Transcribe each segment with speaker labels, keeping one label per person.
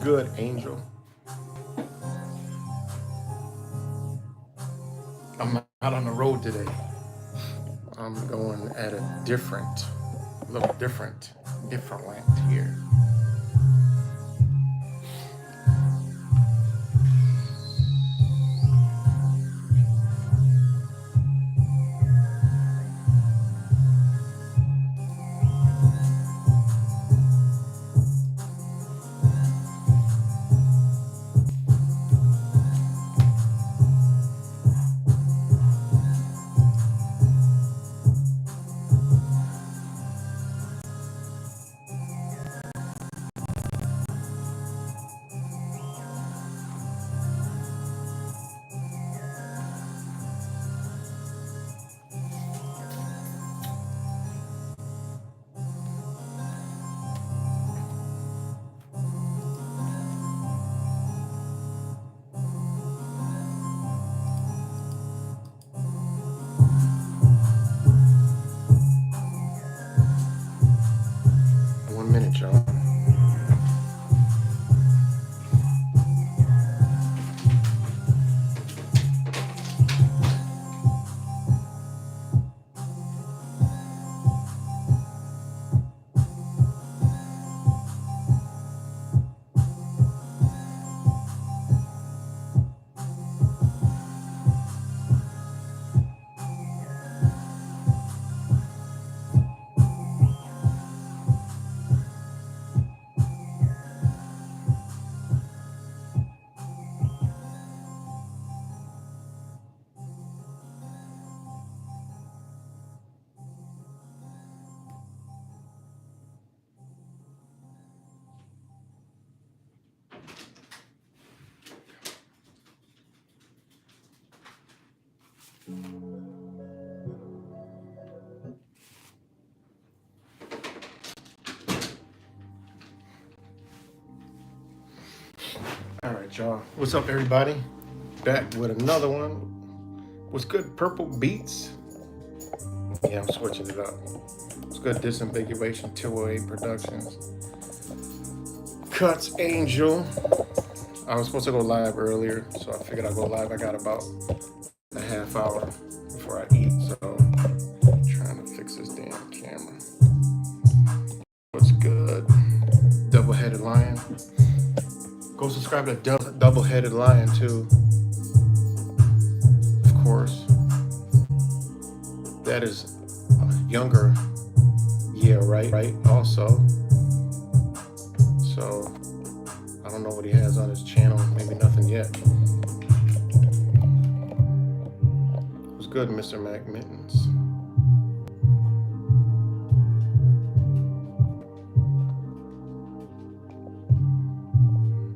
Speaker 1: good, Angel? I'm out on the road today. I'm going at a little different length here. One minute, y'all. All right, y'all. What's up, everybody? Back with another one. What's good, Purple Beats? Yeah, I'm switching it up. What's good, Disambiguation 208 Productions. Cuts Angel. I was supposed to go live earlier, so I figured I'd go live. I got about a half hour before I eat, so I'm trying to fix this damn camera. What's good? Double-Headed Lion. Go subscribe to Double-Headed Lion too. Of course. That is younger. Yeah, right. Also. So I don't know what he has on his channel. Maybe nothing yet. What's good, Mr. Mac Mittens?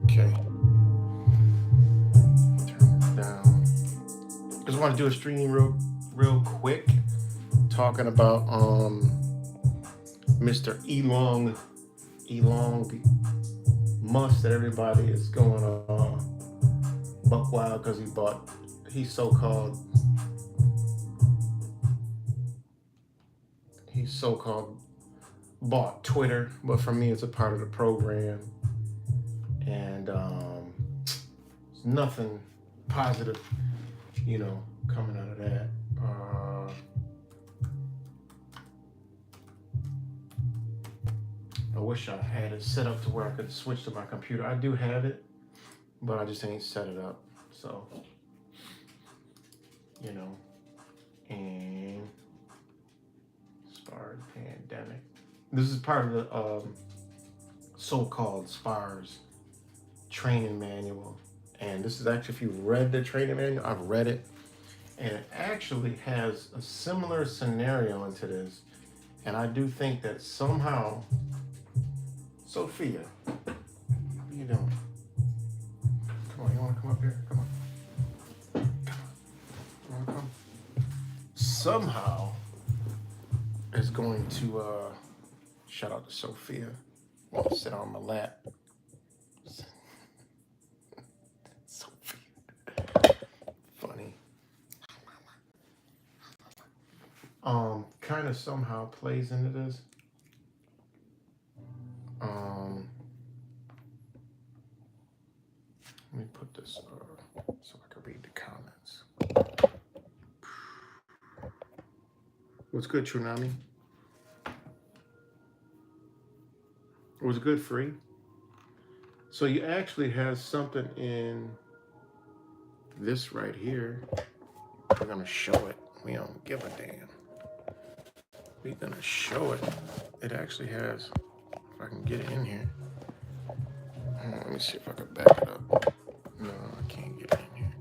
Speaker 1: Okay. Turn it down. Just want to do a stream real quick, talking about Mr. Elon Musk, that everybody is going buck wild because he so-called bought Twitter, but for me it's a part of the program, and there's nothing positive, coming out of that. I wish I had it set up to where I could switch to my computer. I do have it, but I just ain't set it up. So, and SPARS pandemic. This is part of the so-called SPARS training manual. And this is actually, if you read the training manual, I've read it. And it actually has a similar scenario into this. And I do think that somehow, Sophia, what are you doing? Come on, you want to come up here? Come on. You want to come? Somehow is going to, shout out to Sophia. Want to sit on my lap. Sophia. Funny. Kind of somehow plays into this. What's good, Tsunami? Was good, Free? So you actually have something in this right here. We're gonna show it. We don't give a damn. We're gonna show it. It actually has, if I can get it in here. Let me see if I can back it up. No, I can't get it in here.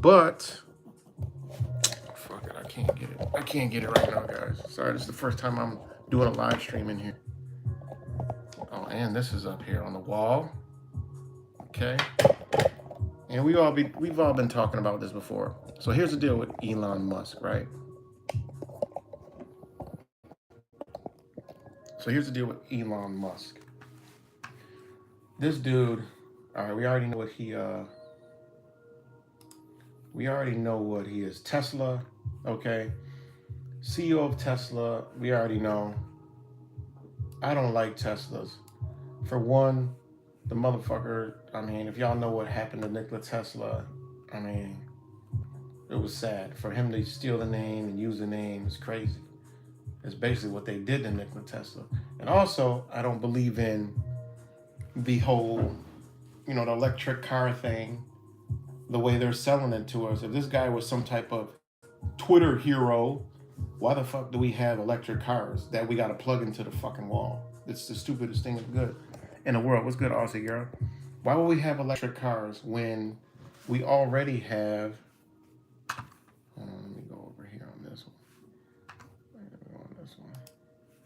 Speaker 1: But, fuck it, I can't get it. I can't get it right now, guys. Sorry, this is the first time I'm doing a live stream in here. Oh, and this is up here on the wall. Okay. And we've all been talking about this before. So here's the deal with Elon Musk, right? So here's the deal with Elon Musk. This dude, all right, we already know what he is. Tesla, okay? CEO of Tesla, we already know. I don't like Teslas. For one, the motherfucker, I mean, if y'all know what happened to Nikola Tesla, I mean, it was sad. For him to steal the name and use the name is crazy. It's basically what they did to Nikola Tesla. And also, I don't believe in the whole, the electric car thing, the way they're selling it to us. If this guy was some type of Twitter hero, why the fuck do we have electric cars that we got to plug into the fucking wall? It's the stupidest thing good in the world. What's good, Aussie girl? Why would we have electric cars when we already have... let me go over here on this one.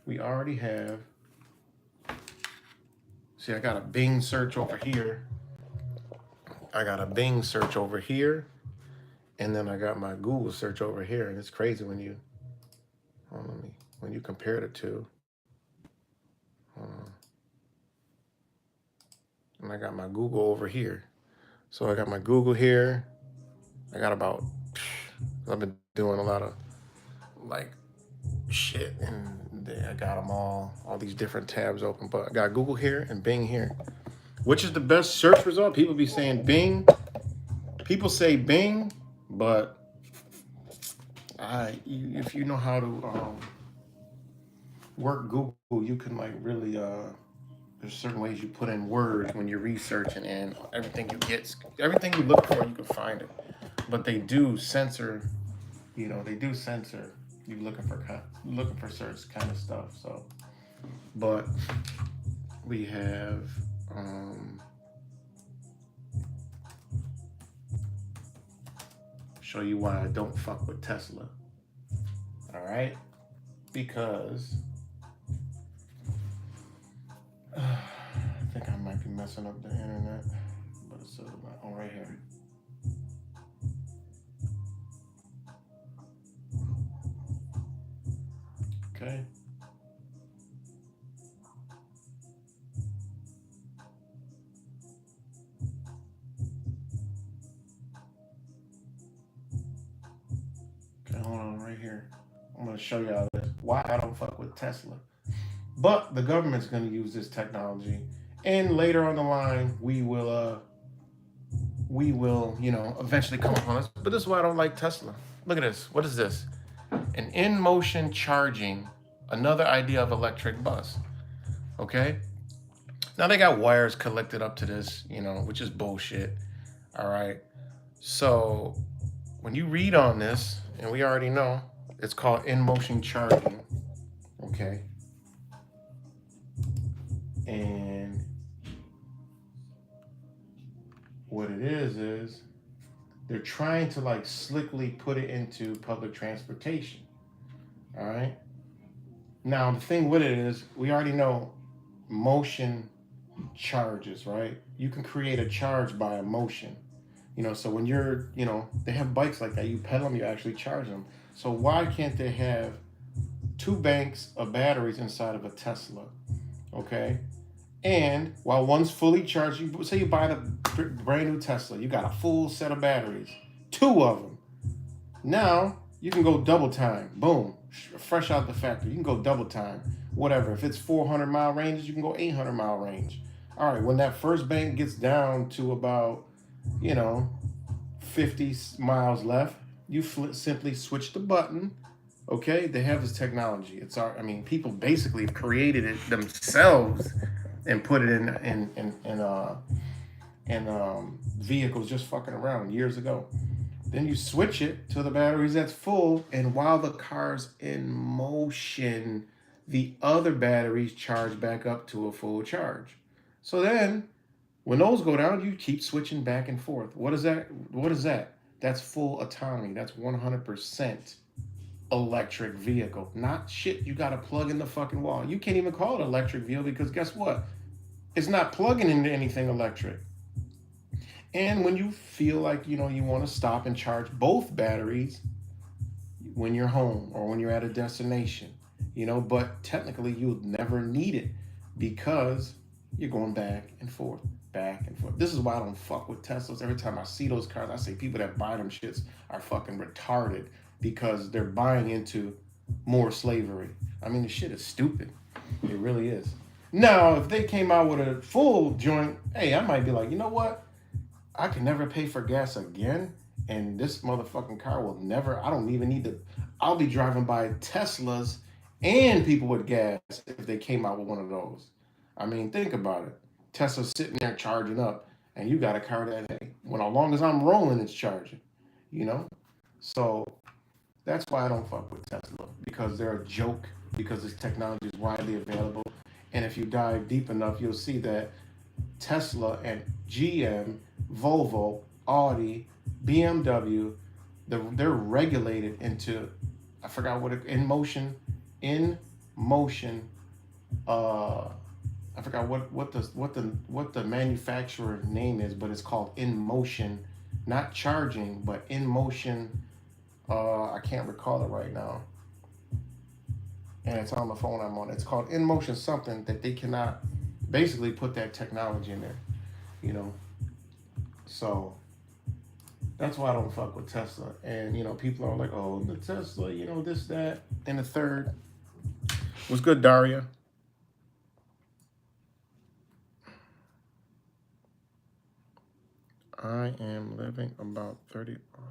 Speaker 1: We already have... See, I got a Bing search over here. And then I got my Google search over here. And it's crazy when you... when you compare the two. And I got my Google over here. So I got my Google here. I got about... I've been doing a lot of shit, and I got them all these different tabs open. But I got Google here and Bing here. Which is the best search result? People be saying Bing. People say Bing, but if you know how to work Google, you can really there's certain ways you put in words when you're researching, and everything you look for, you can find it. But they do censor, you looking for certain kind of stuff. So, but we have show you why I don't fuck with Tesla. All right, because I think I might be messing up the internet, but it's right here. Okay. Okay, hold on right here. I'm gonna show y'all this. Why I don't fuck with Tesla. But the government's gonna use this technology, and later on the line, we will, eventually come upon us. But this is why I don't like Tesla. Look at this. What is this? An in-motion charging, another idea of electric bus. Okay? Now they got wires collected up to this, which is bullshit. All right? So when you read on this, and we already know, it's called in-motion charging. Okay? And what it is they're trying to slickly put it into public transportation. All right. Now the thing with it is, we already know motion charges, right? You can create a charge by a motion. So when you're, they have bikes like that. You pedal them, you actually charge them. So why can't they have 2 banks of batteries inside of a Tesla? Okay. And while one's fully charged, say you buy the brand new Tesla, you got a full set of batteries, 2 of them. Now you can go double time. Boom, fresh out the factory. You can go double time. Whatever. If it's 400-mile ranges, you can go 800-mile range. All right. When that first bank gets down to about, 50 miles left, you simply switch the button, Okay, they have this technology. It's our, I mean, people basically created it themselves and put it in vehicles just fucking around years ago. Then you switch it to the batteries that's full, and while the car's in motion, the other batteries charge back up to a full charge. So then, when those go down, you keep switching back and forth. What is that? What is that? That's full autonomy. That's 100% electric vehicle. Not shit you got to plug in the fucking wall. You can't even call it electric vehicle because guess what? It's not plugging into anything electric. And when you feel like, you want to stop and charge both batteries when you're home or when you're at a destination, but technically you'll never need it because you're going back and forth, back and forth. This is why I don't fuck with Teslas. Every time I see those cars, I say people that buy them shits are fucking retarded because they're buying into more slavery. I mean, the shit is stupid. It really is. Now, if they came out with a full joint, hey, I might be like, you know what? I can never pay for gas again, and this motherfucking car will never. I don't even need to. I'll be driving by Teslas and people with gas if they came out with one of those. I mean, think about it. Tesla's sitting there charging up, and you got a car that, hey, when as long as I'm rolling, it's charging. You know, so that's why I don't fuck with Tesla because they're a joke. Because this technology is widely available, and if you dive deep enough, you'll see that Tesla and GM, Volvo, Audi, BMW, they're regulated into, I forgot what it, in motion. I forgot what the manufacturer name is, but it's called in motion, not charging, but in motion. I can't recall it right now, and it's on the phone I'm on. It's called in motion something that they cannot basically put that technology in there, So that's why I don't fuck with Tesla. And people are like, oh, the Tesla, this, that, and the third. What's good, Daria? I am living about 30 off of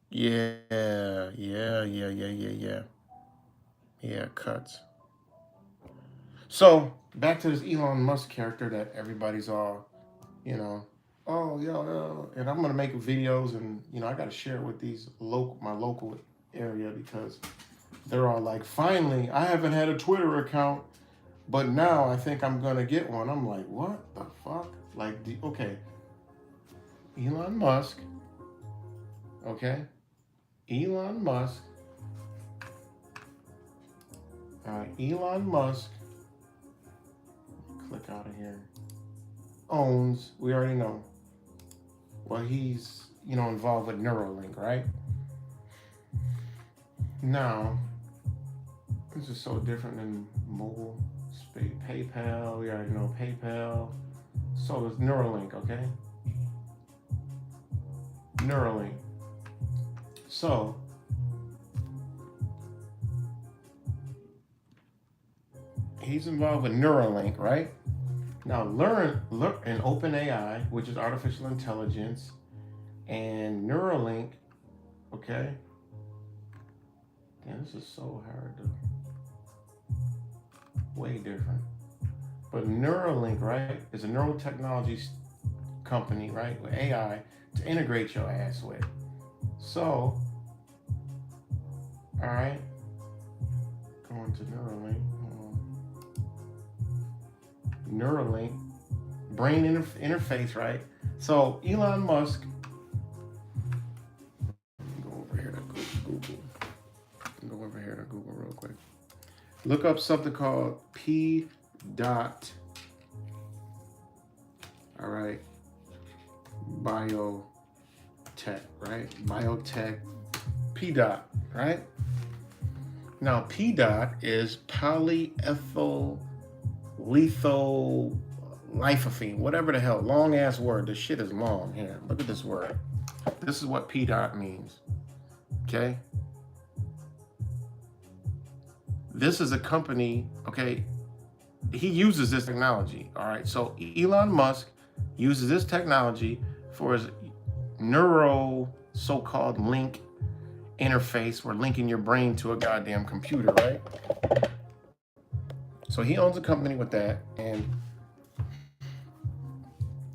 Speaker 1: that. Yeah, cuts. So back to this Elon Musk character that everybody's all, oh yo, and I'm gonna make videos, and I gotta share it with my local area because they're all like, finally, I haven't had a Twitter account, but now I think I'm gonna get one. I'm like, what the fuck? Like, okay, Elon Musk, okay, Elon Musk, Elon Musk. Click out of here. Owns, we already know. Well, he's involved with Neuralink, right? Now, this is so different than mobile space. PayPal, we already know PayPal. So it's Neuralink, okay? Neuralink. So he's involved with Neuralink, right? Now learn in OpenAI, which is artificial intelligence, and Neuralink, okay? Damn, this is so hard to, way different. But Neuralink, right, is a neurotechnology company, right, with AI to integrate your ass with. So, all right, going to Neuralink. Neuralink, brain interface, right? So Elon Musk, go over here to Google. Go over here to Google real quick. Look up something called P dot. All right, biotech, right? Biotech, P dot, right? Now P dot is polyethyl lethophyphene, whatever the hell, long ass word. This shit is long. Here, look at this word. This is what P dot means. Okay. This is a company. Okay. He uses this technology. All right. So Elon Musk uses this technology for his neuro so-called link interface. We're linking your brain to a goddamn computer, right? So he owns a company with that, and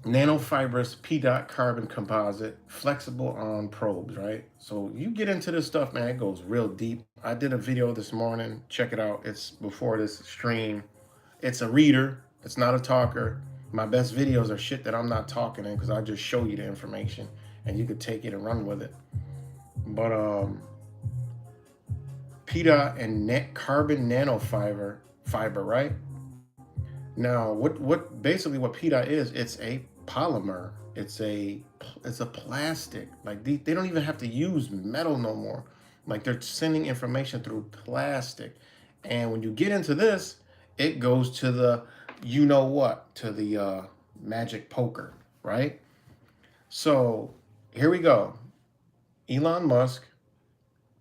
Speaker 1: nanofibrous P-dot carbon composite, flexible on probes, right? So you get into this stuff, man, it goes real deep. I did a video this morning. Check it out. It's before this stream. It's a reader. It's not a talker. My best videos are shit that I'm not talking in because I just show you the information and you could take it and run with it. But P-dot and net carbon nanofiber, right? Now, what basically what P-dot is, it's a polymer. It's a plastic. Like they don't even have to use metal no more. Like they're sending information through plastic. And when you get into this, it goes to the you know what, to the magic poker, right? So here we go. Elon Musk,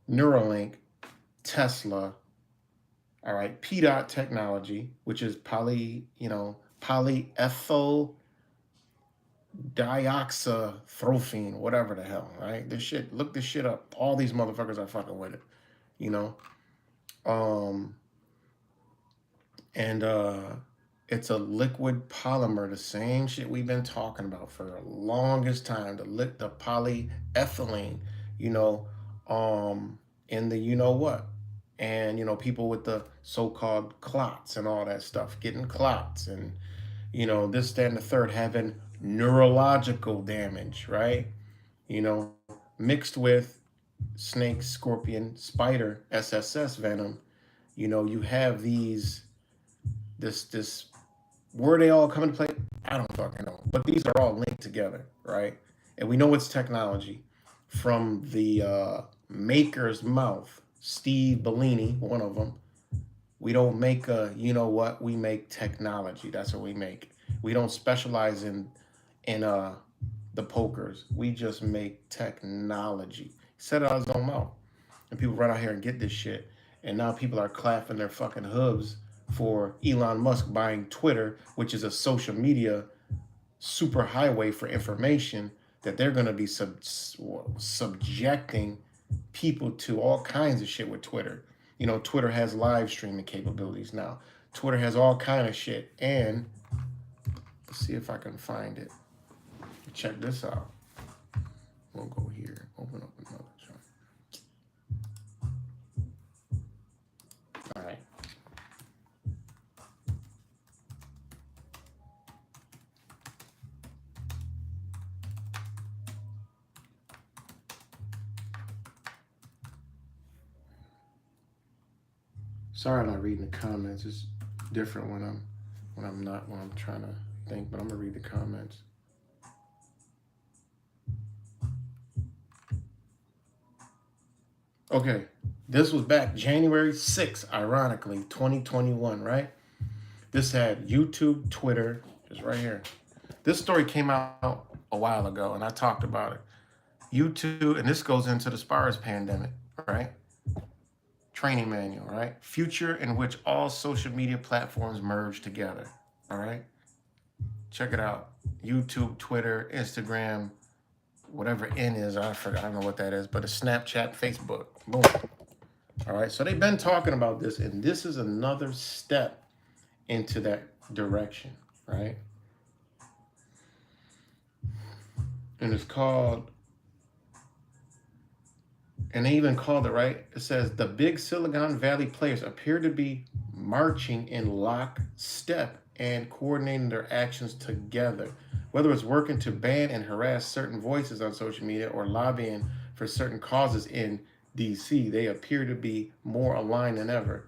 Speaker 1: Neuralink, Tesla, all right, P-dot technology, which is polyethyl dioxythrophene, whatever the hell, right? This shit, look this shit up. All these motherfuckers are fucking with it, you know? And it's a liquid polymer, the same shit we've been talking about for the longest time, the polyethylene, you know, in the you know what. And, you know, people with the so-called clots and all that stuff, getting clots and, you know, this, that, and the third, having neurological damage, right? You know, mixed with snake, scorpion, spider, SSS venom, you know, you have this, where they all come into play, I don't fucking know. But these are all linked together, right? And we know it's technology from the maker's mouth. Steve Bellini, one of them. We don't make you know what, we make technology. That's what we make. We don't specialize in the pokers. We just make technology. He said it out of his own mouth. And people run out here and get this shit. And now people are clapping their fucking hooves for Elon Musk buying Twitter, which is a social media superhighway for information that they're going to be subjecting people to all kinds of shit with Twitter. You know, Twitter has live streaming capabilities now. Twitter has all kind of shit. And let's see if I can find it. Check this out. We'll go here. Open up another chart. All right. Sorry, I'm not reading the comments. It's different when I'm trying to think, but I'm gonna read the comments. Okay, this was back January 6th, ironically, 2021, right? This had YouTube, Twitter, just right here. This story came out a while ago, and I talked about it. YouTube, and this goes into the SPARS pandemic, right? Training manual, right? Future in which all social media platforms merge together, all right? Check it out. YouTube, Twitter, Instagram, whatever N is, I forgot, I don't know what that is, but it's Snapchat, Facebook, boom. All right, so they've been talking about this, and this is another step into that direction, right? And it's called, and they even called it, right? It says the big Silicon Valley players appear to be marching in lockstep and coordinating their actions together. Whether it's working to ban and harass certain voices on social media or lobbying for certain causes in DC, they appear to be more aligned than ever.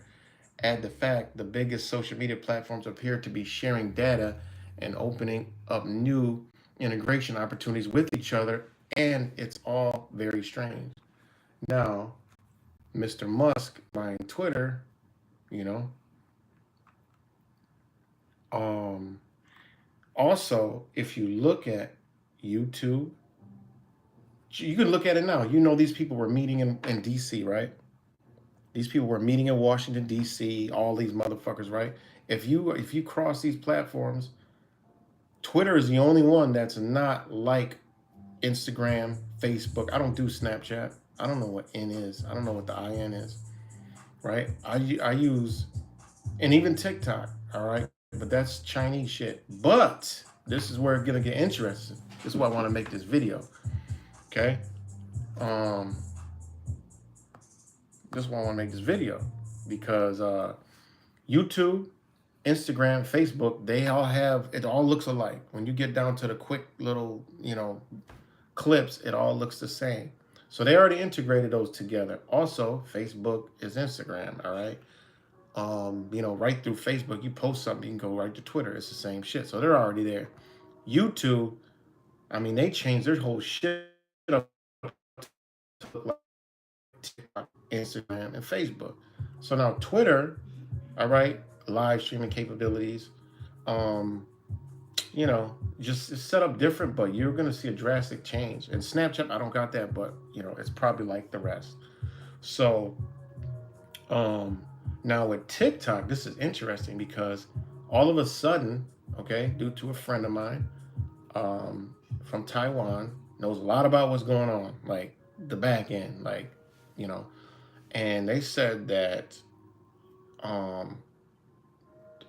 Speaker 1: Add the fact the biggest social media platforms appear to be sharing data and opening up new integration opportunities with each other, and it's all very strange. Now, Mr. Musk buying Twitter, you know, also, if you look at YouTube, you can look at it now. You know, these people were meeting in DC, right? These people were meeting in Washington, DC, all these motherfuckers, right? If you cross these platforms, Twitter is the only one that's not like Instagram, Facebook. I don't do Snapchat. I don't know what N is. I don't know what the IN is, right? I use, and even TikTok, all right? But that's Chinese shit. But this is where it's gonna get interesting. This is why I want to make this video, okay? Um, this is why I want to make this video because YouTube, Instagram, Facebook, they all have, it all looks alike. When you get down to the quick little, clips, it all looks the same. So they already integrated those together. Also, Facebook is Instagram, all right? Right through Facebook, you post something, you can go right to Twitter. It's the same shit. So they're already there. YouTube, I mean, they changed their whole shit up to look like TikTok, Instagram, and Facebook. So now Twitter, all right, live streaming capabilities. Um, just it's set up different, but you're gonna see a drastic change. And Snapchat, I don't got that, but it's probably like the rest. So now with TikTok, this is interesting because all of a sudden, okay, due to a friend of mine from Taiwan, knows a lot about what's going on, like the back end, like, and they said that um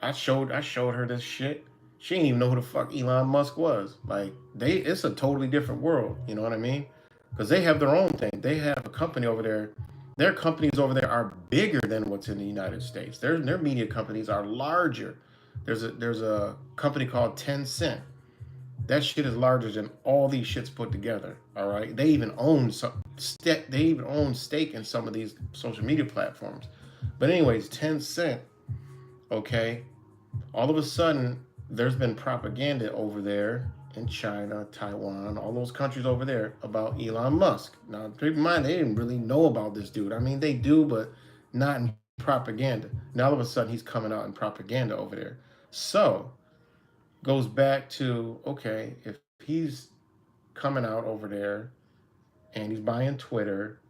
Speaker 1: I showed her this shit. She didn't even know who the fuck Elon Musk was. Like it's a totally different world. You know what I mean? Because they have their own thing. They have a company over there. Their companies over there are bigger than what's in the United States. Their media companies are larger. There's a company called Tencent. That shit is larger than all these shits put together. All right. They even own stake in some of these social media platforms. But anyways, Tencent. Okay, all of a sudden there's been propaganda over there in China, Taiwan, all those countries over there about Elon Musk. Now, keep in mind, they didn't really know about this dude. I mean, they do, but not in propaganda. Now, all of a sudden, he's coming out in propaganda over there. So, goes back to, okay, if he's coming out over there and he's buying Twitter,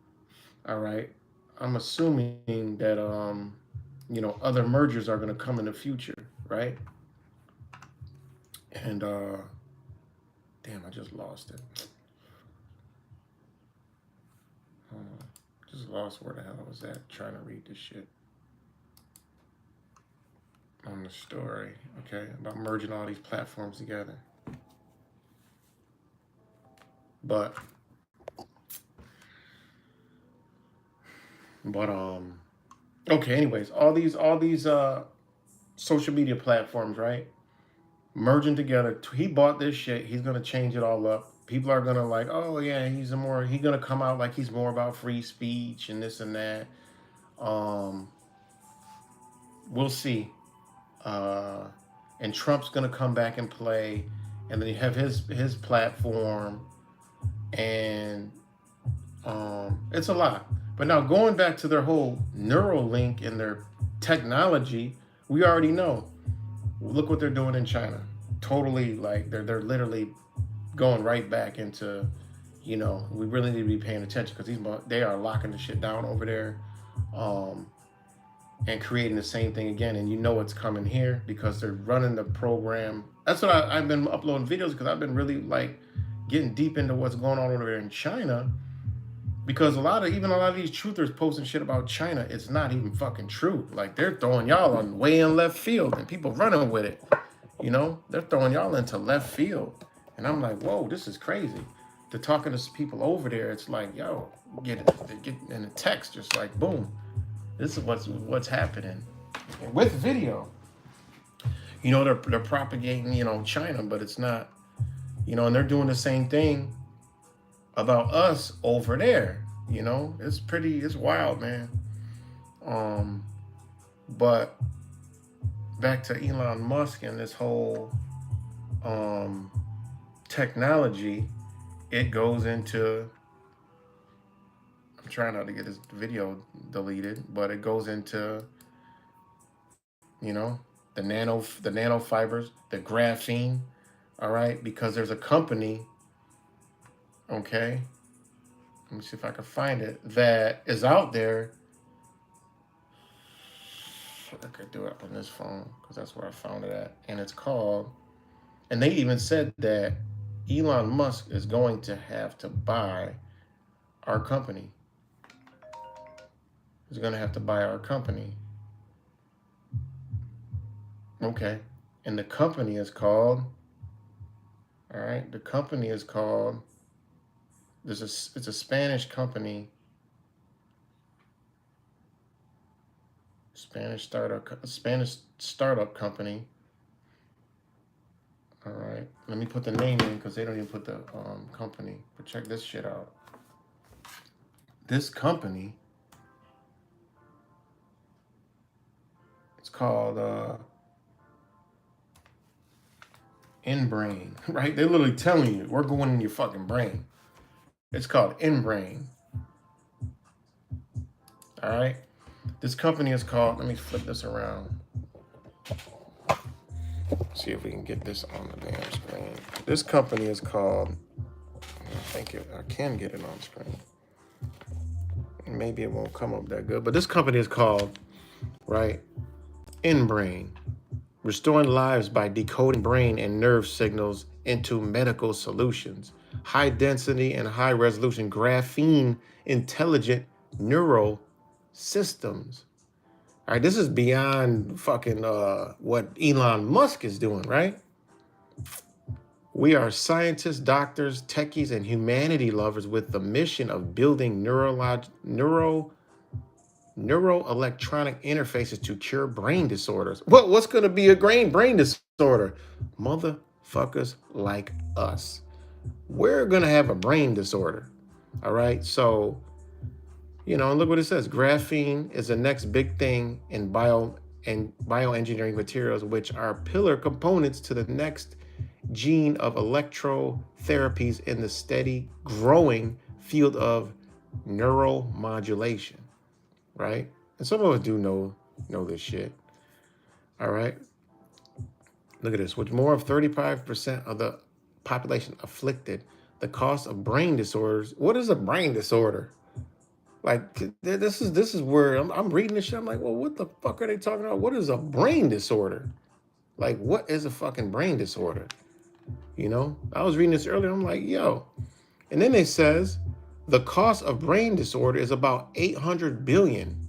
Speaker 1: all right, I'm assuming that, other mergers are going to come in the future, right? And damn, I just lost it. Just lost where the hell I was at trying to read this shit on the story. Okay, about merging all these platforms together. But okay. Anyways, all these social media platforms, right? Merging together. He bought this shit. He's gonna change it all up. People are gonna like, oh yeah, he's gonna come out like he's more about free speech and this and that. Um, we'll see. Uh, and Trump's gonna come back and play, and then you have his platform, and it's a lot. But now going back to their whole Neuralink and their technology, we already know. Look what they're doing in China. Totally, like they're literally going right back into, we really need to be paying attention because they are locking the shit down over there. And creating the same thing again, and it's coming here because they're running the program. That's what I've been uploading videos because I've been really like getting deep into what's going on over there in China, because a lot of these truthers posting shit about China, it's not even fucking true. Like they're throwing y'all on way in left field and people running with it. They're throwing y'all into left field, and I'm like, whoa, this is crazy. To talking to people over there, it's like, yo, get in a text, just like boom. This is what's happening with video. They're propagating, China, but it's not, and they're doing the same thing about us over there. It's wild, man. But back to Elon Musk and this whole technology, it goes into, I'm trying not to get this video deleted, but it goes into, the nanofibers, the graphene, all right, because there's a company, okay, let me see if I can find it, that is out there. I could do it on this phone because that's where I found it at, and it's called, and they even said that Elon Musk is going to have to buy our company. He's going to have to buy our company. Okay. And the company is called, all right, the company is called, it's a Spanish company, Spanish startup company. All right. Let me put the name in because they don't even put the company. But check this shit out. This company, it's called InBrain, right? They're literally telling you, we're going in your fucking brain. It's called InBrain. All right. This company is called, let me flip this around. See if we can get this on the damn screen. This company is called, I can get it on screen. Maybe it won't come up that good, but this company is called, right, InBrain. Restoring lives by decoding brain and nerve signals into medical solutions. High density and high resolution graphene intelligent neural systems. All right, this is beyond fucking what Elon Musk is doing, right? We are scientists, doctors, techies, and humanity lovers with the mission of building neuroelectronic interfaces to cure brain disorders. Well, what's going to be a brain disorder? Motherfuckers like us. We're going to have a brain disorder. All right. So, look what it says. Graphene is the next big thing in bioengineering materials, which are pillar components to the next gene of electrotherapies in the steady growing field of neuromodulation. Right? And some of us do know this shit. All right? Look at this. With more of 35% of the population afflicted, the cost of brain disorders. What is a brain disorder? Like, this is where I'm reading this shit. I'm like, well, what the fuck are they talking about? What is a brain disorder? Like, what is a fucking brain disorder? I was reading this earlier. I'm like, yo. And then it says the cost of brain disorder is about 800 billion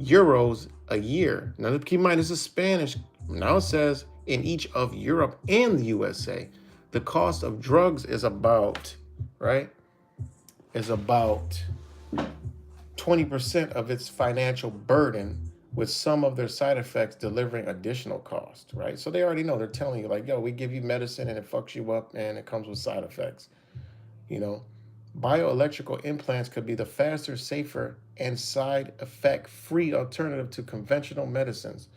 Speaker 1: euros a year. Now, keep in mind, this is Spanish. Now it says in each of Europe and the USA, the cost of drugs is about, right, is about 20% of its financial burden, with some of their side effects delivering additional cost, right? So they already know. They're telling you, like, yo, we give you medicine and it fucks you up and it comes with side effects. Bioelectrical implants could be the faster, safer, and side effect-free alternative to conventional medicines.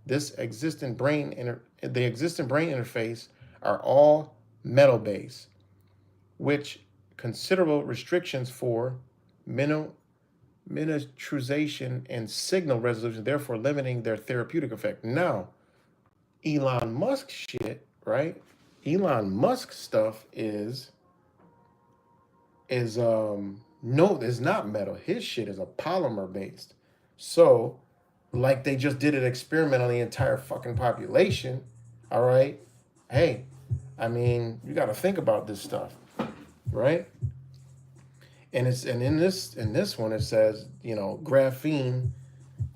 Speaker 1: The existing brain interface are all metal-based, which considerable restrictions for miniaturization and signal resolution, therefore limiting their therapeutic effect. Now, Elon Musk shit, right? Elon Musk stuff is not metal. His shit is a polymer based. So, like, they just did an experiment on the entire fucking population. All right. Hey, I mean, you got to think about this stuff, right? And in this one it says, graphene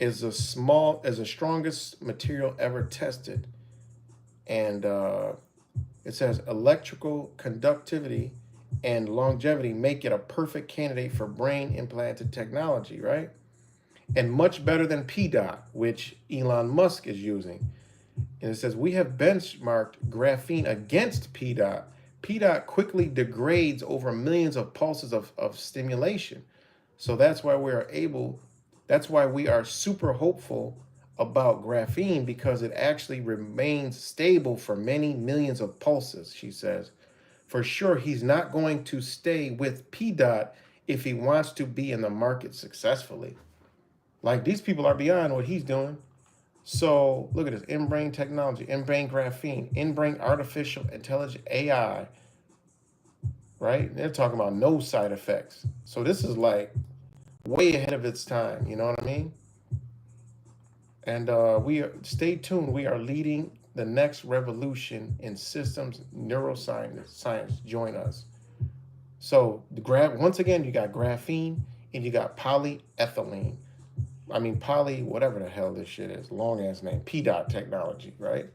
Speaker 1: is the strongest material ever tested, and it says electrical conductivity and longevity make it a perfect candidate for brain implanted technology, right? And much better than PDOT, which Elon Musk is using. And it says, we have benchmarked graphene against PDOT. PDOT quickly degrades over millions of pulses of stimulation. So that's why we are super hopeful about graphene, because it actually remains stable for many millions of pulses, she says. For sure, he's not going to stay with PDOT if he wants to be in the market successfully. Like, these people are beyond what he's doing. So look at this: in-brain technology, in-brain graphene, in-brain artificial intelligent AI, right? They're talking about no side effects. So this is like way ahead of its time. You know what I mean? And stay tuned. We are leading the next revolution in systems neuroscience. Join us. So once again, you got graphene and you got polyethylene. I mean whatever the hell this shit is, long ass name, P dot technology, right?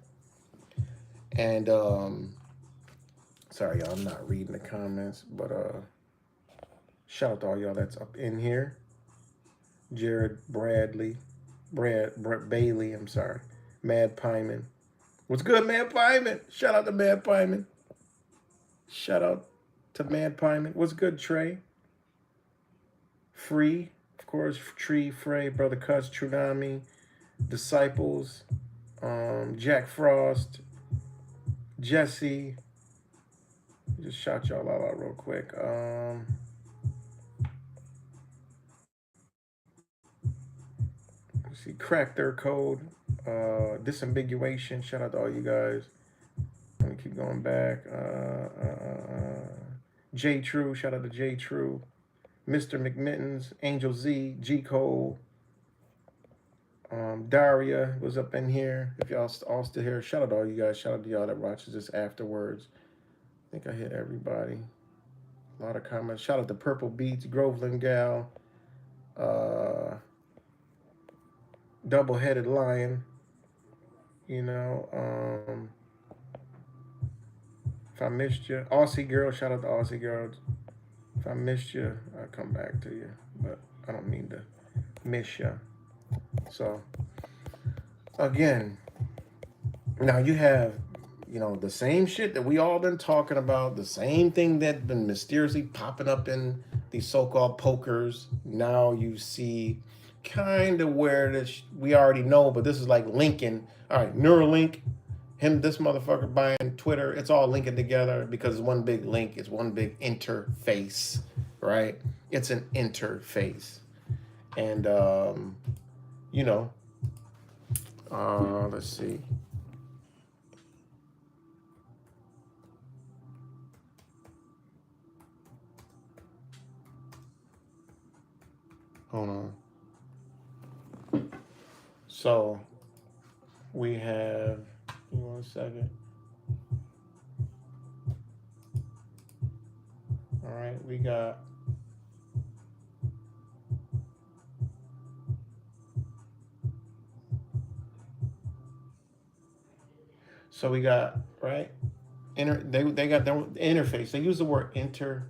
Speaker 1: And sorry y'all, I'm not reading the comments, but shout out to all y'all that's up in here. Jared Bradley, Brad Bailey, I'm sorry, Mad Pyman. What's good, Mad Pyman? Shout out to Mad Pyman. Shout out to Mad Pyman. What's good, Trey? Free, of course, Tree, Frey, Brother Cuts, Trunami, Disciples, Jack Frost, Jesse. Just shout y'all out real quick. Let's see, Crack Their Code, Disambiguation. Shout out to all you guys. Let me keep going back. J True, shout out to J True. Mr. McMittens, Angel Z, G Cole, Daria was up in here. If y'all all still here, shout out to all you guys. Shout out to y'all that watches this afterwards. I think I hit everybody. A lot of comments. Shout out to Purple Beats, Groveland Gal, Double-Headed Lion. You know, if I missed you, Aussie Girl, shout out to Aussie Girl. If I missed you, I'll come back to you, but I don't mean to miss you. So, again, now you have, the same shit that we all been talking about, the same thing that been mysteriously popping up in these so-called pokers. Now you see kind of where this, we already know, but this is like linking. All right, Neuralink, this motherfucker buying Twitter, it's all linking together because it's one big link, it's one big interface, right? It's an interface. And, let's see. Hold on. So we have, give me 1 second. All right, we got right. They got their interface. They use the word interface,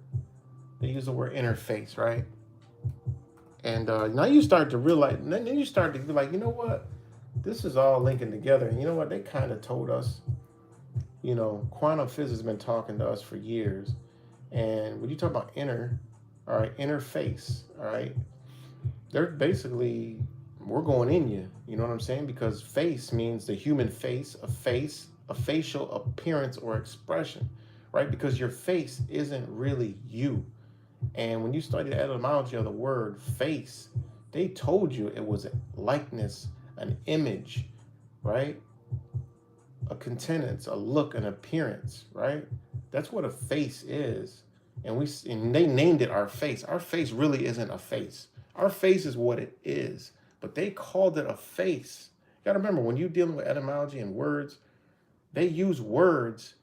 Speaker 1: right? And now you start to realize, then you start to be like, you know what? This is all linking together. And you know what? They kind of told us, quantum physics has been talking to us for years. And when you talk about interface, all right, they're basically, we're going in you. You know what I'm saying? Because face means the human face, a facial appearance or expression, right? Because your face isn't really you. And when you study the etymology of the word face, they told you it was a likeness, an image, right? A countenance, a look, an appearance, right? That's what a face is. And they named it our face. Our face really isn't a face. Our face is what it is, but they called it a face. You gotta remember, when you're dealing with etymology and words, they use words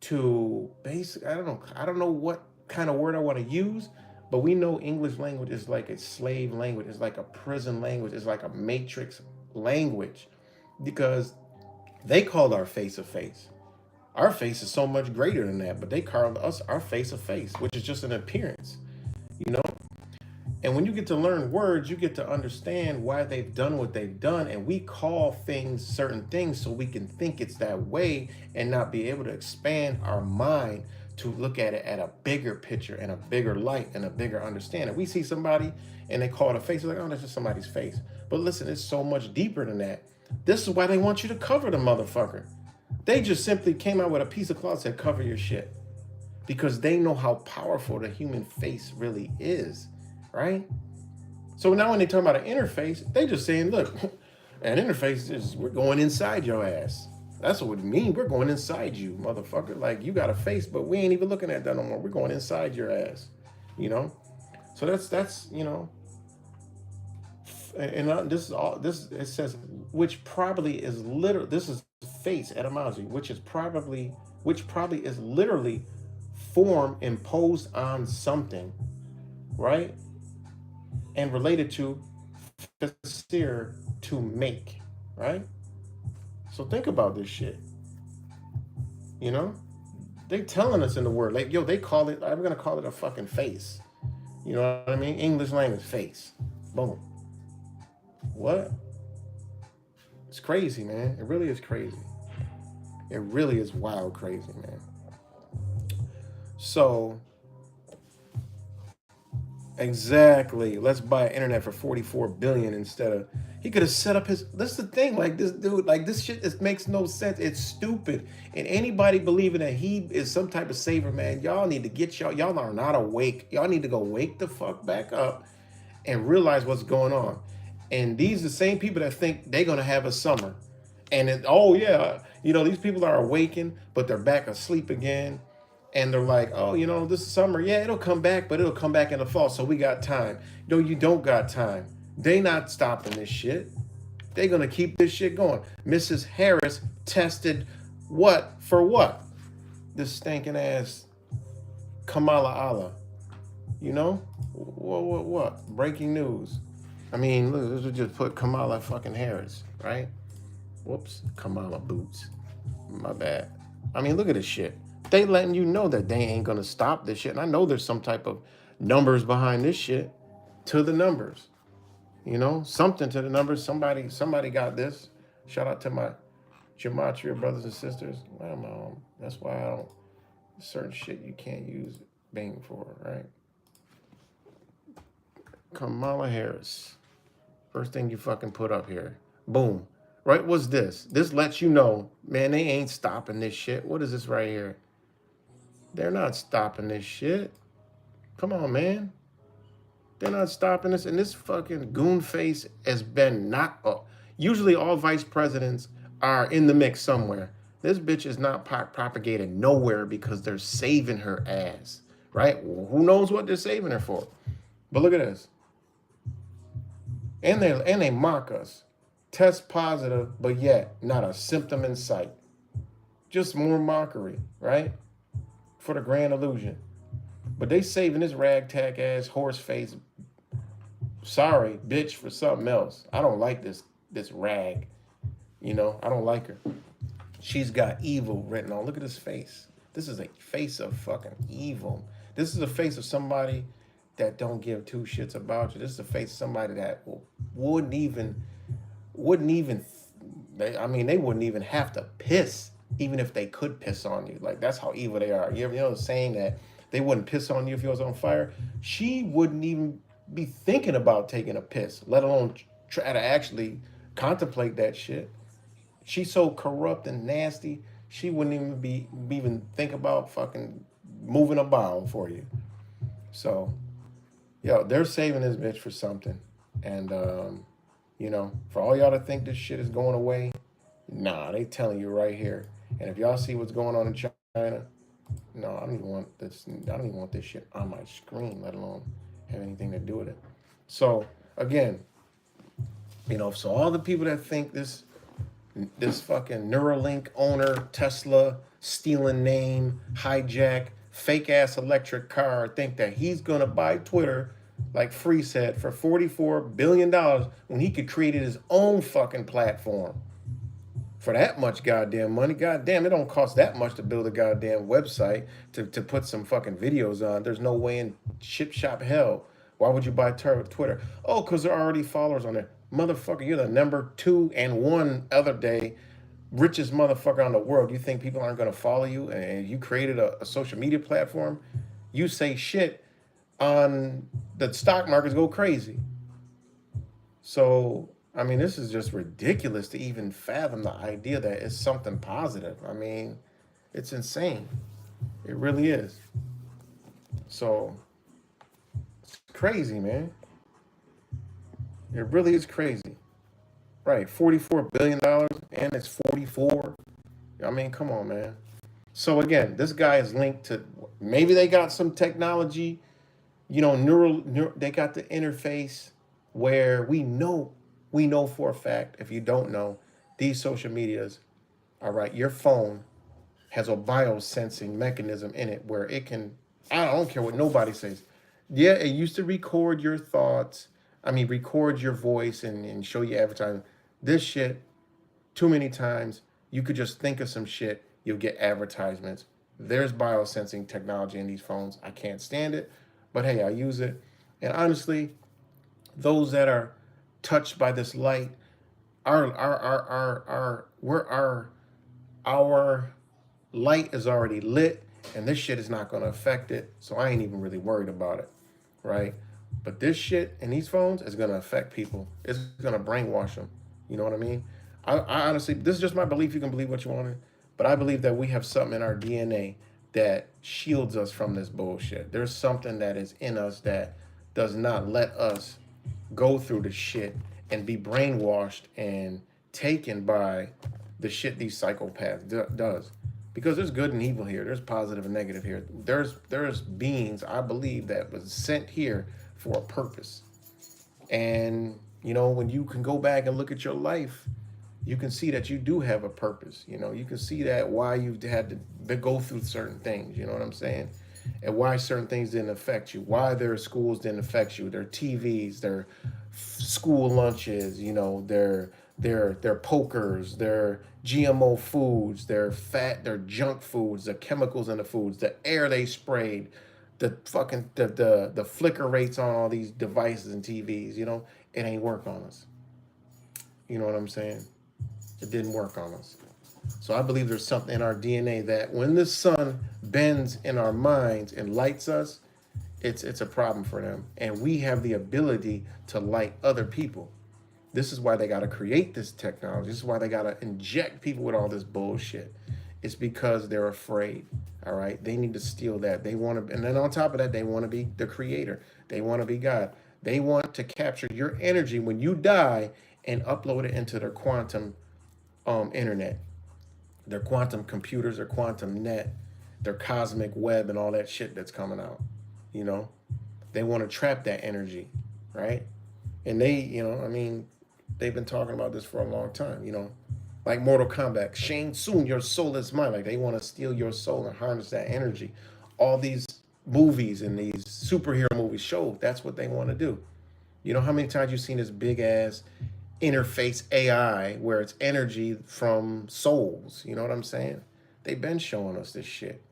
Speaker 1: to basically, I don't know what kind of word I want to use, but we know English language is like a slave language, it's like a prison language, it's like a matrix language, because they called our face a face. Our face is so much greater than that, but they called us our face a face, which is just an appearance, you know? And when you get to learn words, you get to understand why they've done what they've done. And we call things certain things so we can think it's that way and not be able to expand our mind to look at it at a bigger picture and a bigger light and a bigger understanding. We see somebody and they call it a face, we're like, oh, that's just somebody's face. But listen, it's so much deeper than that. This is why they want you to cover the motherfucker. They just simply came out with a piece of cloth that said, cover your shit. Because they know how powerful the human face really is, right? So now when they talk about an interface, they just saying, look, an interface is, we're going inside your ass. That's what it means. We're going inside you, motherfucker. Like, you got a face, but we ain't even looking at that no more. We're going inside your ass, you know? So that's you know, and this is all, this, it says, which probably is literal, this is face etymology, which probably is literally form imposed on something, right? And related to facere, to make, right? So think about this shit. You know, they telling us in the word, like, yo, they call it, I'm gonna call it a fucking face. You know what I mean? English language, face. Boom. What? It's crazy, man. It really is crazy. It really is wild crazy, man. So, exactly. Let's buy internet for 44 billion instead of, he could have set up his, this is the thing, like this dude, like this shit, it makes no sense. It's stupid. And anybody believing that he is some type of savior, man, y'all need to get y'all are not awake. Y'all need to go wake the fuck back up and realize what's going on. And these are the same people that think they're gonna have a summer. And it, oh yeah, you know, these people are awakened, but they're back asleep again. And they're like, oh, you know, this summer, yeah, it'll come back, but it'll come back in the fall. So we got time. No, you don't got time. They not stopping this shit. They gonna keep this shit going. Mrs. Harris tested what for what? This stinking ass Kamala Allah. You know? What? Breaking news. I mean, look, this would just put Kamala fucking Harris, right? Whoops, Kamala boots. My bad. I mean, look at this shit. They letting you know that they ain't gonna stop this shit. And I know there's some type of numbers behind this shit. To the numbers. You know, something to the numbers. Somebody got this. Shout out to my gematria brothers and sisters. Well, that's why I don't, certain shit you can't use Bing for, right? Kamala Harris. First thing you fucking put up here. Boom. Right? What's this? This lets you know, man, they ain't stopping this shit. What is this right here? They're not stopping this shit. Come on, man. They're not stopping this. And this fucking goon face has been knocked up. Usually all vice presidents are in the mix somewhere. This bitch is not propagated nowhere because they're saving her ass. Right? Well, who knows what they're saving her for? But look at this. And they mock us. Test positive, but yet not a symptom in sight. Just more mockery, right? For the grand illusion. But they saving this ragtag ass horse face, sorry, bitch, for something else. I don't like this rag. You know, I don't like her. She's got evil written on. Look at this face. This is a face of fucking evil. This is a face of somebody that don't give two shits about you. This is the face of somebody that wouldn't even they wouldn't even have to piss even if they could piss on you. Like, that's how evil they are. You ever know the saying that they wouldn't piss on you if you was on fire? She wouldn't even be thinking about taking a piss, let alone try to actually contemplate that shit. She's so corrupt and nasty, she wouldn't even think about fucking moving a bomb for you. So, yo, they're saving this bitch for something. And, you know, for all y'all to think this shit is going away, nah, they telling you right here. And if y'all see what's going on in China, no, I don't even want this. I don't even want this shit on my screen, let alone have anything to do with it. So again, you know, so all the people that think this fucking Neuralink owner, Tesla stealing name, hijack, fake ass electric car, think that he's gonna buy Twitter, like Free said, for $44 billion when he could create his own fucking platform for that much goddamn money. Goddamn, it don't cost that much to build a goddamn website to put some fucking videos on. There's no way in ship shop hell. Why would you buy Twitter? Oh, because there are already followers on there. Motherfucker, you're the number 2 and 1 other day richest motherfucker on the world. You think people aren't going to follow you and you created a social media platform? You say shit on the stock markets go crazy. So, I mean, this is just ridiculous to even fathom the idea that it's something positive. I mean, it's insane. It really is. So, it's crazy, man. It really is crazy. Right, $44 billion and it's 44. I mean, come on, man. So again, this guy is linked to, maybe they got some technology, you know, they got the interface where we know for a fact, if you don't know, these social medias All right, your phone has a biosensing mechanism in it where it can, I don't care what nobody says. Yeah, it used to record your thoughts. I mean, record your voice and show you advertising. This shit, too many times, you could just think of some shit, you'll get advertisements. There's biosensing technology in these phones. I can't stand it, but hey, I use it. And honestly, those that are touched by this light, our light is already lit, and this shit is not going to affect it. So I ain't even really worried about it, right? But this shit in these phones is going to affect people. It's going to brainwash them. You know what I mean? I honestly, this is just my belief. You can believe what you want, but I believe that we have something in our DNA that shields us from this bullshit. There's something that is in us that does not let us go through the shit and be brainwashed and taken by the shit these psychopaths does. Because there's good and evil here. There's positive and negative here. There's beings, I believe, that was sent here for a purpose. And you know, when you can go back and look at your life, you can see that you do have a purpose. You know, you can see that why you've had to go through certain things. You know what I'm saying? And why certain things didn't affect you. Why their schools didn't affect you. Their TVs, their school lunches. You know, their pokers, their GMO foods, their junk foods, the chemicals in the foods, the air they sprayed, the fucking the flicker rates on all these devices and TVs. You know, it ain't work on us. You know what I'm saying? It didn't work on us. So I believe there's something in our DNA that when the sun bends in our minds and lights us, it's a problem for them. And we have the ability to light other people. This is why they got to create this technology. This is why they got to inject people with all this bullshit. It's because they're afraid. All right. They need to steal that. They want to, and then on top of that, they want to be the creator. They want to be God. They want to capture your energy when you die and upload it into their quantum internet, their quantum computers, their quantum net, their cosmic web, and all that shit that's coming out. You know, they want to trap that energy, right? And they, you know, I mean, they've been talking about this for a long time. You know, like Mortal Kombat, Shang Tsung, your soul is mine. Like they want to steal your soul and harness that energy. All these movies and these superhero movies show that's what they want to do. You know how many times you've seen this big ass interface AI where it's energy from souls? You know what I'm saying? They've been showing us this shit.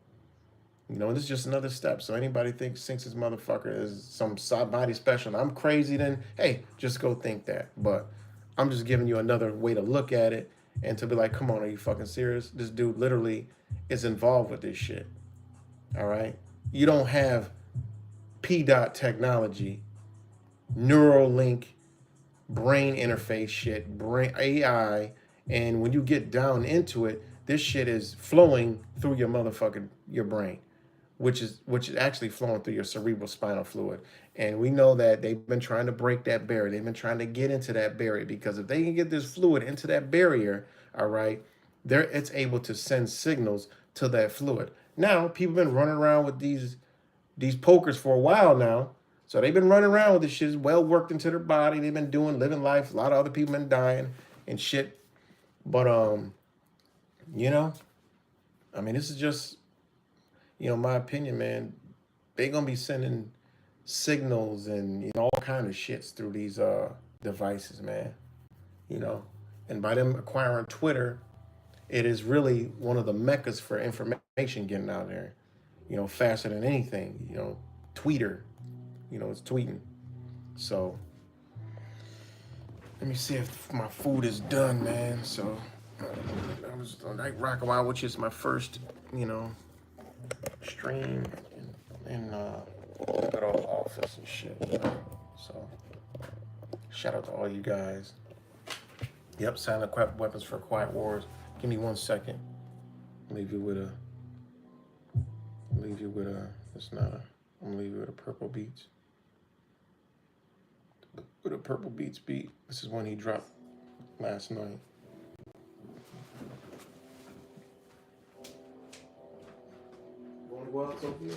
Speaker 1: You know, this is just another step. So anybody thinks this motherfucker is some body special and I'm crazy, then hey, just go think that. But I'm just giving you another way to look at it and to be like, come on, are you fucking serious? This dude literally is involved with this shit. All right? You don't have P dot technology, Neuralink, brain interface shit, brain AI, and when you get down into it, this shit is flowing through your brain, which is actually flowing through your cerebral spinal fluid. And we know that they've been trying to break that barrier. They've been trying to get into that barrier because if they can get this fluid into that barrier, all right, it's able to send signals to that fluid. Now, people have been running around with these pokers for a while now. So they've been running around with this shit, well worked into their body. They've been living life. A lot of other people been dying and shit. But you know, I mean, this is just, you know, my opinion, man. They gonna be sending signals and all kind of shits through these devices, man. You know, and by them acquiring Twitter, it is really one of the meccas for information getting out there. You know, faster than anything. You know, Tweeter. You know, it's tweeting. So let me see if my food is done, man. So I was on Night Rock a while, which is my first, you know, stream in good old office and shit. You know? So shout out to all you guys. Yep, silent weapons for quiet wars. Give me 1 second. Leave you with a. It's not a. I'm gonna leave you with a Purple Beats. With a Purple Beats beat. This is one he dropped last night. Want to go out, Sophia?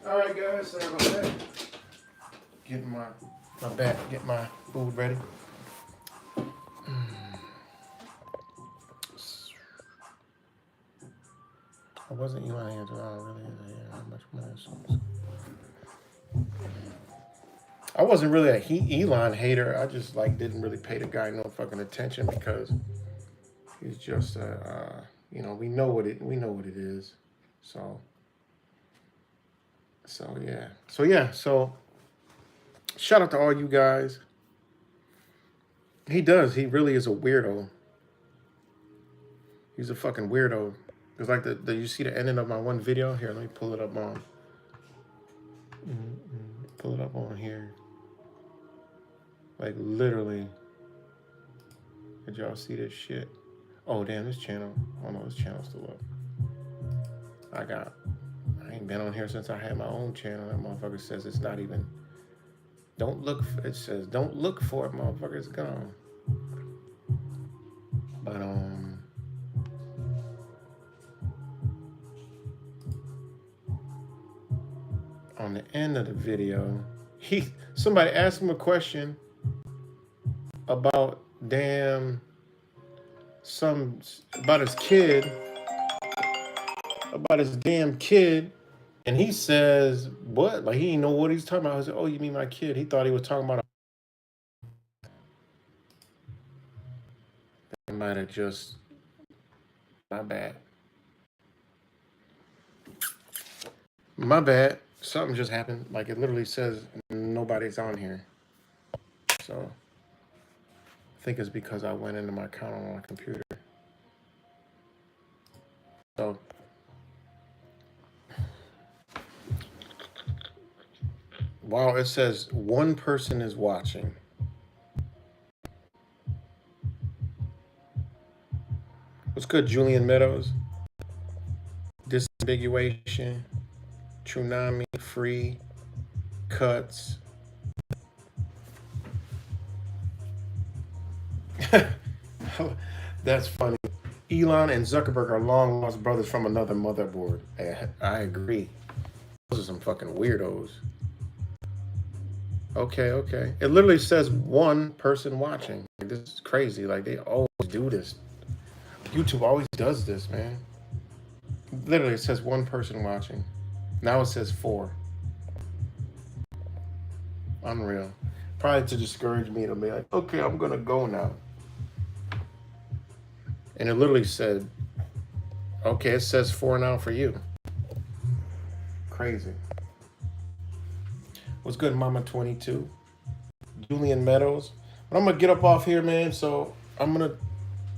Speaker 1: All right, guys. Sorry about that. Getting my back, get my food ready. I wasn't Elon answer. I don't really how much money. I wasn't really a Elon hater. I just like didn't really pay the guy no fucking attention because he's just you know, we know what it is. So yeah. So shout out to all you guys. He really is a weirdo. He's a fucking weirdo. It's like you see the ending of my one video? Here, let me pull it up on. Pull it up on here. Like literally. Did y'all see this shit? Oh damn, this channel. Oh no, this channel's still up. I ain't been on here since I had my own channel. That motherfucker says it's not even. It says don't look for it, motherfucker, it's gone. But on the end of the video, somebody asked him a question about about his kid, about his damn kid, and he says, what? Like he didn't know what he's talking about. I was like, oh, you mean my kid? He thought he was talking about I might have just, my bad. My bad. Something just happened. Like it literally says nobody's on here. So I think it's because I went into my account on my computer. So wow, it says one person is watching. What's good, Julian Meadows? Disambiguation, Tsunami, Free, Cuts. That's funny. Elon and Zuckerberg are long lost brothers from another motherboard. I agree. Those are some fucking weirdos. Okay. It literally says one person watching. Like, this is crazy. Like they always do this. YouTube always does this, man. Literally, it says one person watching. Now it says 4. Unreal. Probably to discourage me to be like, okay, I'm gonna go now. And it literally said, okay, it says 4 now for you. Crazy. What's good, Mama 22? Julian Meadows. But I'm gonna get up off here, man. So I'm gonna,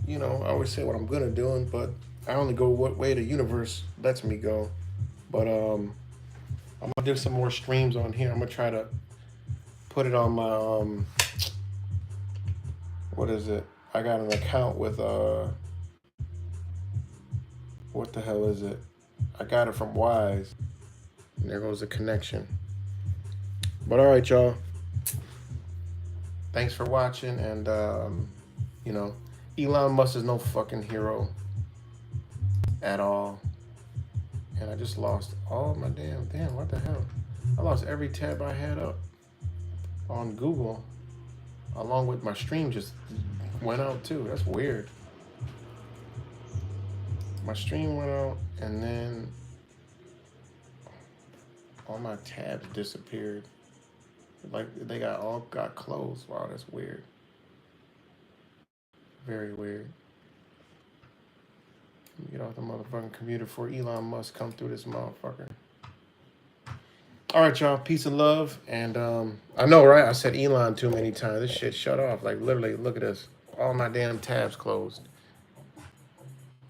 Speaker 1: I always say what I'm gonna do, but I only go what way the universe lets me go. But I'm gonna do some more streams on here. I'm gonna try to put it on my what is it? I got an account with what the hell is it? I got it from Wise. And there goes the connection. But all right, y'all. Thanks for watching, and Elon Musk is no fucking hero at all. And I just lost all my damn, what the hell? I lost every tab I had up on Google, along with my stream just went out too. That's weird. My stream went out, and then all my tabs disappeared. Like they got closed. Wow, that's weird. Very weird. Let me get off the motherfucking computer before Elon Musk come through this motherfucker. All right, y'all. Peace and love. And I know, right? I said Elon too many times. This shit shut off. Like literally, look at this. All my damn tabs closed.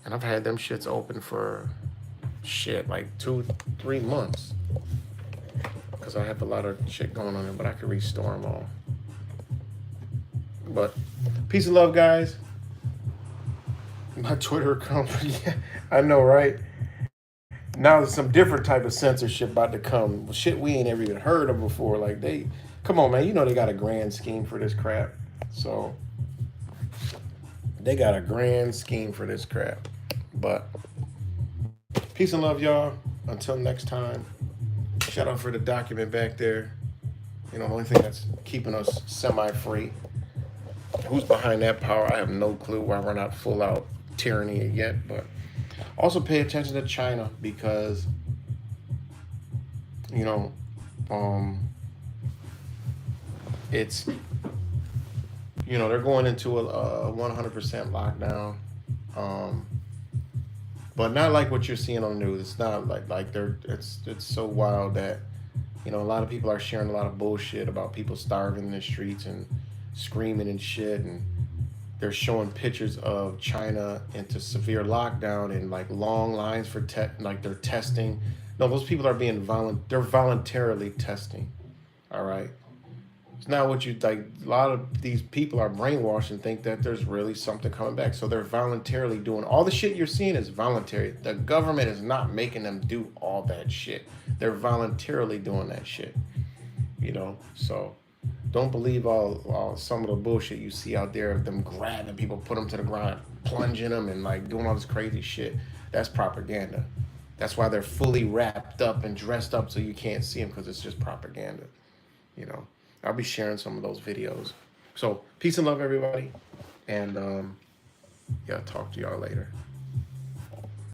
Speaker 1: And I've had them shits open for like 2-3 months. Because I have a lot of shit going on there, but I can restore them all. But peace and love, guys. My Twitter account, yeah, I know, right? Now there's some different type of censorship about to come. Shit we ain't ever even heard of before. Like come on, man. You know they got a grand scheme for this crap. So they got a grand scheme for this crap. But peace and love, y'all. Until next time. Shout out for the document back there. You know, the only thing that's keeping us semi-free. Who's behind that power? I have no clue why we're not full out tyranny yet. But also pay attention to China because, you know, it's, you know, they're going into a 100% lockdown. Um, but not like what you're seeing on the news. It's not like they're it's so wild that, you know, a lot of people are sharing a lot of bullshit about people starving in the streets and screaming and shit, and they're showing pictures of China into severe lockdown and like long lines for like they're testing. No, those people are being they're voluntarily testing. All right. It's not what you like. A lot of these people are brainwashed and think that there's really something coming back. So they're voluntarily doing all the shit you're seeing is voluntary. The government is not making them do all that shit. They're voluntarily doing that shit. You know, so don't believe all some of the bullshit you see out there of them grabbing people, put them to the ground, plunging them, and like doing all this crazy shit. That's propaganda. That's why they're fully wrapped up and dressed up so you can't see them because it's just propaganda. You know. I'll be sharing some of those videos. So peace and love, everybody. And yeah, talk to y'all later.